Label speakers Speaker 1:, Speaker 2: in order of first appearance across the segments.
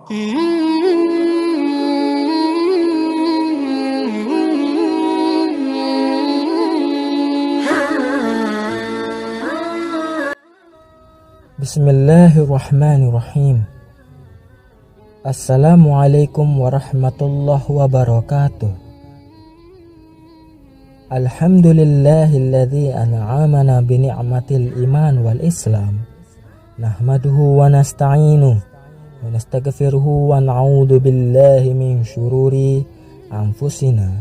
Speaker 1: Bismillahirrahmanirrahim. Assalamualaikum warahmatullahi wabarakatuh. Alhamdulillahilladzi an'amana bi ni'matil iman wal islam. Nahmaduhu wa nasta'inuhu wa nastaghfiruhu wa na'udzu billahi min syururi anfusina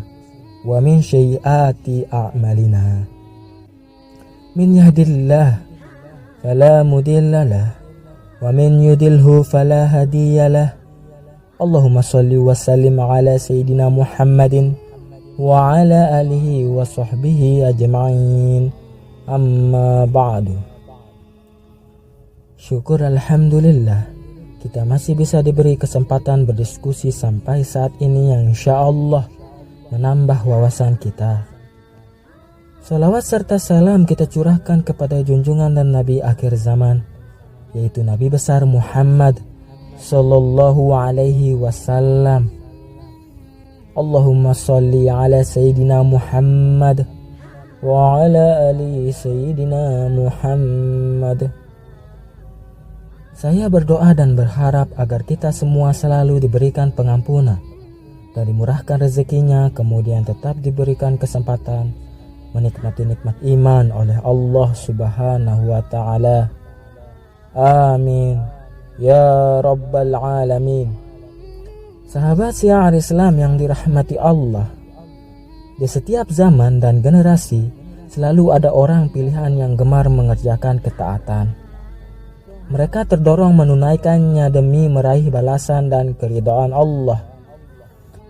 Speaker 1: wa min sayyiati a'malina. Min yahdihillahu fala mudilla lah wa min yudilhu fala hadiya lah. Allahumma shalli wa sallim ala sayyidina Muhammadin wa ala alihi wa sahbihi ajma'in. Amma ba'du. Syukur alhamdulillah kita masih bisa diberi kesempatan berdiskusi sampai saat ini yang insyaallah menambah wawasan kita. Salawat serta salam kita curahkan kepada junjungan dan Nabi akhir zaman, yaitu Nabi besar Muhammad sallallahu alaihi wasallam. Allahumma sholli ala Sayyidina Muhammad wa ala ali Sayyidina Muhammad. Saya berdoa dan berharap agar kita semua selalu diberikan pengampunan dan dimurahkan rezekinya, kemudian tetap diberikan kesempatan menikmati nikmat iman oleh Allah Subhanahu wa ta'ala. Amin ya rabbal alamin. Sahabat syiar Islam yang dirahmati Allah, di setiap zaman dan generasi selalu ada orang pilihan yang gemar mengerjakan ketaatan. Mereka terdorong menunaikannya demi meraih balasan dan keridhaan Allah,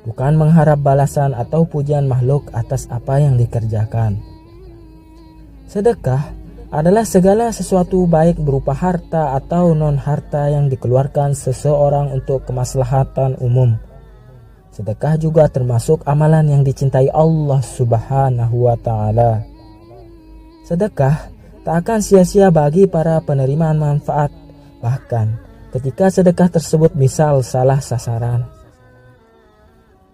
Speaker 1: bukan mengharap balasan atau pujian makhluk atas apa yang dikerjakan. Sedekah adalah segala sesuatu baik berupa harta atau non-harta yang dikeluarkan seseorang untuk kemaslahatan umum. Sedekah juga termasuk amalan yang dicintai Allah Subhanahu wa ta'ala. Sedekah tak akan sia-sia bagi para penerima manfaat, bahkan ketika sedekah tersebut misal salah sasaran.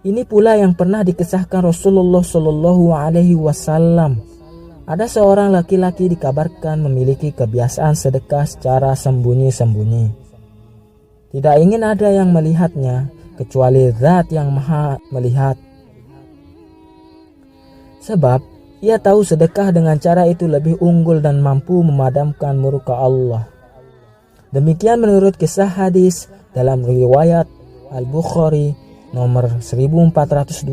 Speaker 1: Ini pula yang pernah dikisahkan Rasulullah Shallallahu Alaihi Wasallam. Ada seorang laki-laki dikabarkan memiliki kebiasaan sedekah secara sembunyi-sembunyi. Tidak ingin ada yang melihatnya kecuali Zat yang Maha melihat. Sebab ia tahu sedekah dengan cara itu lebih unggul dan mampu memadamkan murka Allah. Demikian menurut kisah hadis dalam riwayat Al-Bukhari nomor 1421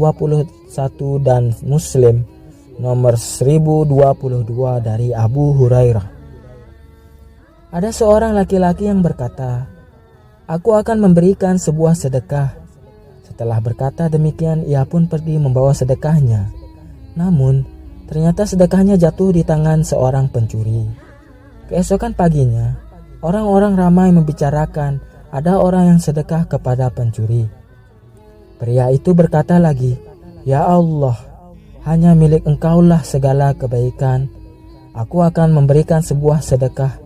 Speaker 1: dan Muslim nomor 1022 dari Abu Hurairah. Ada seorang laki-laki yang berkata, "Aku akan memberikan sebuah sedekah." Setelah berkata demikian, ia pun pergi membawa sedekahnya. Namun ternyata sedekahnya jatuh di tangan seorang pencuri. Keesokan paginya, orang-orang ramai membicarakan ada orang yang sedekah kepada pencuri. Pria itu berkata lagi, "Ya Allah, hanya milik Engkaulah segala kebaikan. Aku akan memberikan sebuah sedekah."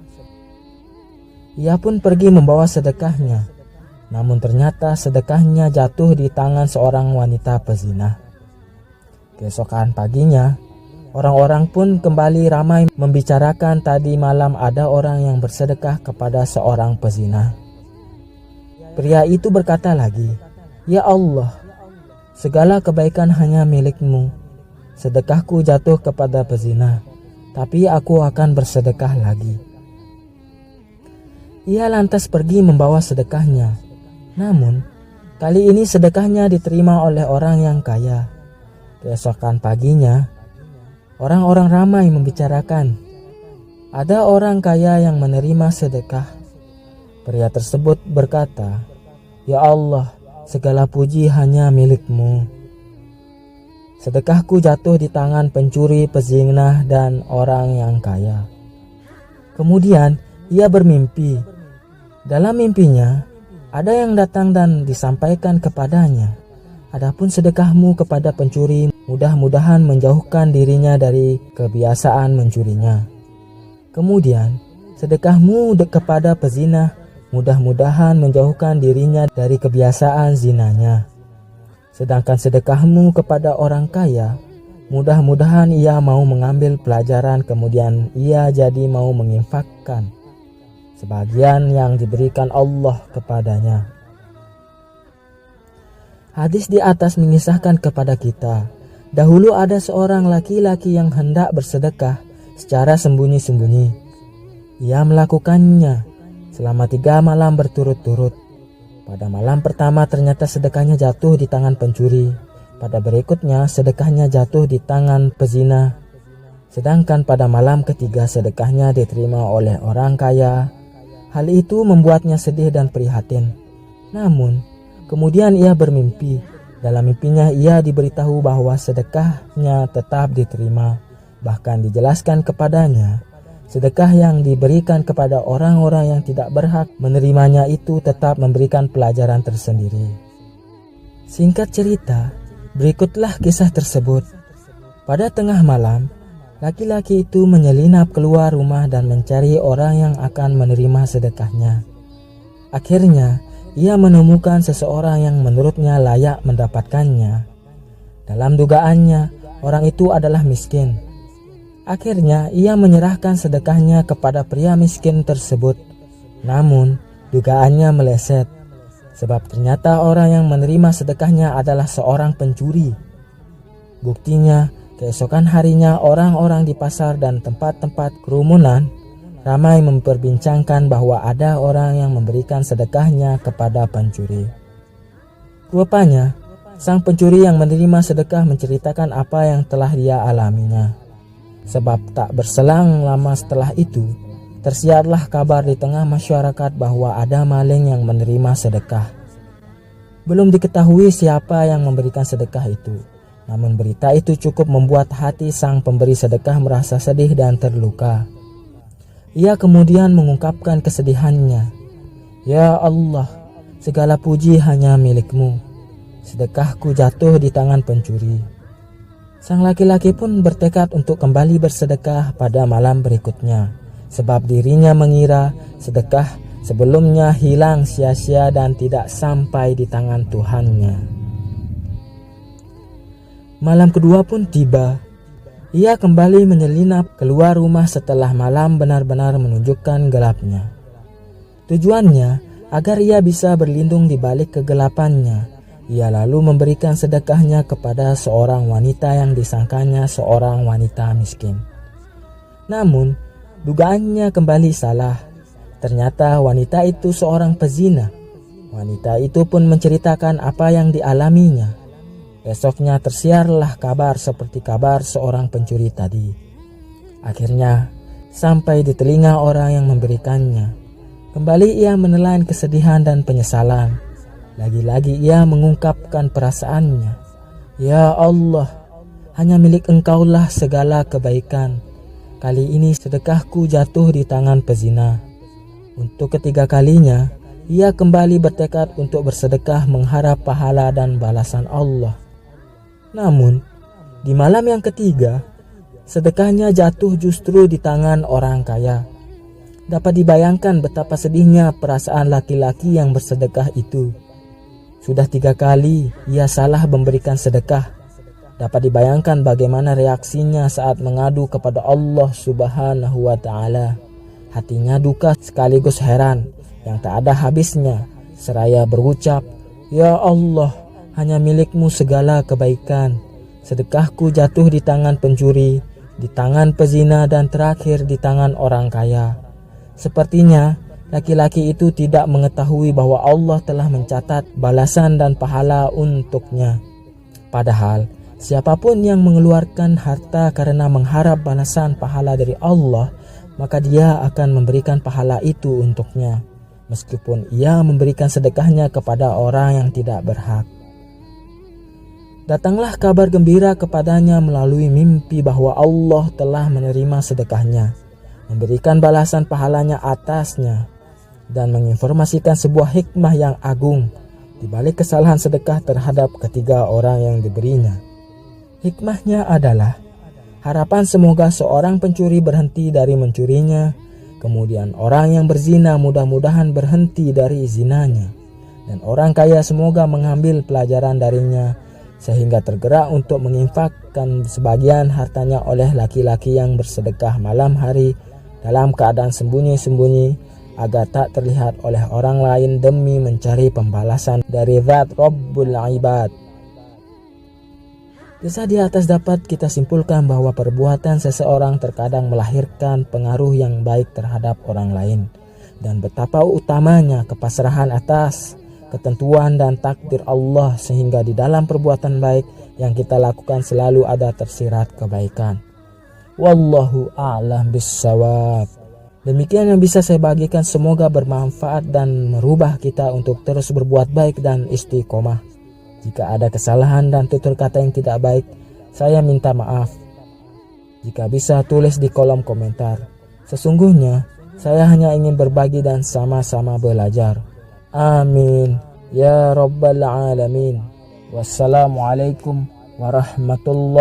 Speaker 1: Ia pun pergi membawa sedekahnya. Namun ternyata sedekahnya jatuh di tangan seorang wanita pezina. Keesokan paginya, orang-orang pun kembali ramai membicarakan tadi malam ada orang yang bersedekah kepada seorang pezina. Pria itu berkata lagi, "Ya Allah, segala kebaikan hanya milik-Mu. Sedekahku jatuh kepada pezina, tapi aku akan bersedekah lagi." Ia lantas pergi membawa sedekahnya. Namun, kali ini sedekahnya diterima oleh orang yang kaya. Keesokan paginya, orang-orang ramai membicarakan, ada orang kaya yang menerima sedekah. Pria tersebut berkata, "Ya Allah, segala puji hanya milik-Mu. Sedekahku jatuh di tangan pencuri, pezina, dan orang yang kaya." Kemudian ia bermimpi. Dalam mimpinya, ada yang datang dan disampaikan kepadanya, "Adapun sedekahmu kepada pencuri, mudah-mudahan menjauhkan dirinya dari kebiasaan mencurinya. Kemudian, sedekahmu kepada pezina, mudah-mudahan menjauhkan dirinya dari kebiasaan zinanya. Sedangkan sedekahmu kepada orang kaya, mudah-mudahan ia mau mengambil pelajaran kemudian ia jadi mau menginfakkan sebagian yang diberikan Allah kepadanya. Hadis di atas mengisahkan kepada kita, dahulu ada seorang laki-laki yang hendak bersedekah secara sembunyi-sembunyi. Ia melakukannya selama 3 malam berturut-turut. Pada malam pertama ternyata sedekahnya jatuh di tangan pencuri. Pada berikutnya sedekahnya jatuh di tangan pezina. Sedangkan pada malam ketiga sedekahnya diterima oleh orang kaya. Hal itu membuatnya sedih dan prihatin. Namun, kemudian ia bermimpi. Dalam mimpinya ia diberitahu bahwa sedekahnya tetap diterima. Bahkan dijelaskan kepadanya, sedekah yang diberikan kepada orang-orang yang tidak berhak menerimanya itu tetap memberikan pelajaran tersendiri. Singkat cerita, berikutlah kisah tersebut. Pada tengah malam, laki-laki itu menyelinap keluar rumah dan mencari orang yang akan menerima sedekahnya. Akhirnya, ia menemukan seseorang yang menurutnya layak mendapatkannya. Dalam dugaannya, orang itu adalah miskin. Akhirnya ia menyerahkan sedekahnya kepada pria miskin tersebut. Namun dugaannya meleset, sebab ternyata orang yang menerima sedekahnya adalah seorang pencuri. Buktinya, keesokan harinya orang-orang di pasar dan tempat-tempat kerumunan ramai memperbincangkan bahwa ada orang yang memberikan sedekahnya kepada pencuri. Rupanya, sang pencuri yang menerima sedekah menceritakan apa yang telah dia alaminya. Sebab tak berselang lama setelah itu, tersiarlah kabar di tengah masyarakat bahwa ada maling yang menerima sedekah. Belum diketahui siapa yang memberikan sedekah itu, namun berita itu cukup membuat hati sang pemberi sedekah merasa sedih dan terluka. Ia kemudian mengungkapkan kesedihannya. Ya Allah, segala puji hanya milik-Mu. Sedekahku jatuh di tangan pencuri. Sang laki-laki pun bertekad untuk kembali bersedekah pada malam berikutnya, sebab dirinya mengira sedekah sebelumnya hilang sia-sia dan tidak sampai di tangan Tuhannya. Malam kedua pun tiba. Ia kembali menyelinap keluar rumah setelah malam benar-benar menunjukkan gelapnya. Tujuannya agar ia bisa berlindung di balik kegelapannya. Ia lalu memberikan sedekahnya kepada seorang wanita yang disangkanya seorang wanita miskin. Namun, dugaannya kembali salah. Ternyata wanita itu seorang pezina. Wanita itu pun menceritakan apa yang dialaminya. Esoknya tersiarlah kabar seperti kabar seorang pencuri tadi. Akhirnya, sampai di telinga orang yang memberikannya. Kembali ia menelan kesedihan dan penyesalan. Lagi-lagi ia mengungkapkan perasaannya. Ya Allah, hanya milik Engkaulah segala kebaikan. Kali ini sedekahku jatuh di tangan pezina. Untuk ketiga kalinya, ia kembali bertekad untuk bersedekah mengharap pahala dan balasan Allah. Namun, di malam yang ketiga, sedekahnya jatuh justru di tangan orang kaya. Dapat dibayangkan betapa sedihnya perasaan laki-laki yang bersedekah itu. Sudah 3 kali ia salah memberikan sedekah. Dapat dibayangkan bagaimana reaksinya saat mengadu kepada Allah Subhanahu wa Ta'ala. Hatinya duka sekaligus heran yang tak ada habisnya, seraya berucap, Ya Allah, hanya milik-Mu segala kebaikan. Sedekahku jatuh di tangan pencuri, di tangan pezina, dan terakhir di tangan orang kaya. Sepertinya laki-laki itu tidak mengetahui bahwa Allah telah mencatat balasan dan pahala untuknya. Padahal, siapapun yang mengeluarkan harta karena mengharap balasan pahala dari Allah, maka dia akan memberikan pahala itu untuknya, meskipun ia memberikan sedekahnya kepada orang yang tidak berhak. Datanglah kabar gembira kepadanya melalui mimpi bahwa Allah telah menerima sedekahnya, memberikan balasan pahalanya atasnya, dan menginformasikan sebuah hikmah yang agung di balik kesalahan sedekah terhadap ketiga orang yang diberinya. Hikmahnya adalah harapan semoga seorang pencuri berhenti dari mencurinya Kemudian orang yang berzina mudah-mudahan berhenti dari zinanya. Dan orang kaya semoga mengambil pelajaran darinya sehingga tergerak untuk menginfakkan sebagian hartanya oleh laki-laki yang bersedekah malam hari dalam keadaan sembunyi-sembunyi agar tak terlihat oleh orang lain demi mencari pembalasan dari Zat Rabbul Ibad. Kisah di atas dapat kita simpulkan bahwa perbuatan seseorang terkadang melahirkan pengaruh yang baik terhadap orang lain, dan betapa utamanya kepasrahan atas ketentuan dan takdir Allah sehingga di dalam perbuatan baik yang kita lakukan selalu ada tersirat kebaikan. Wallahu a'lam bissawab. Demikian yang bisa saya bagikan, semoga bermanfaat dan merubah kita untuk terus berbuat baik dan istiqomah. Jika ada kesalahan dan tutur kata yang tidak baik, saya minta maaf. Jika bisa tulis di kolom komentar. Sesungguhnya saya hanya ingin berbagi dan sama-sama belajar. Amin ya rabbal alamin. Wassalamualaikum warahmatullahi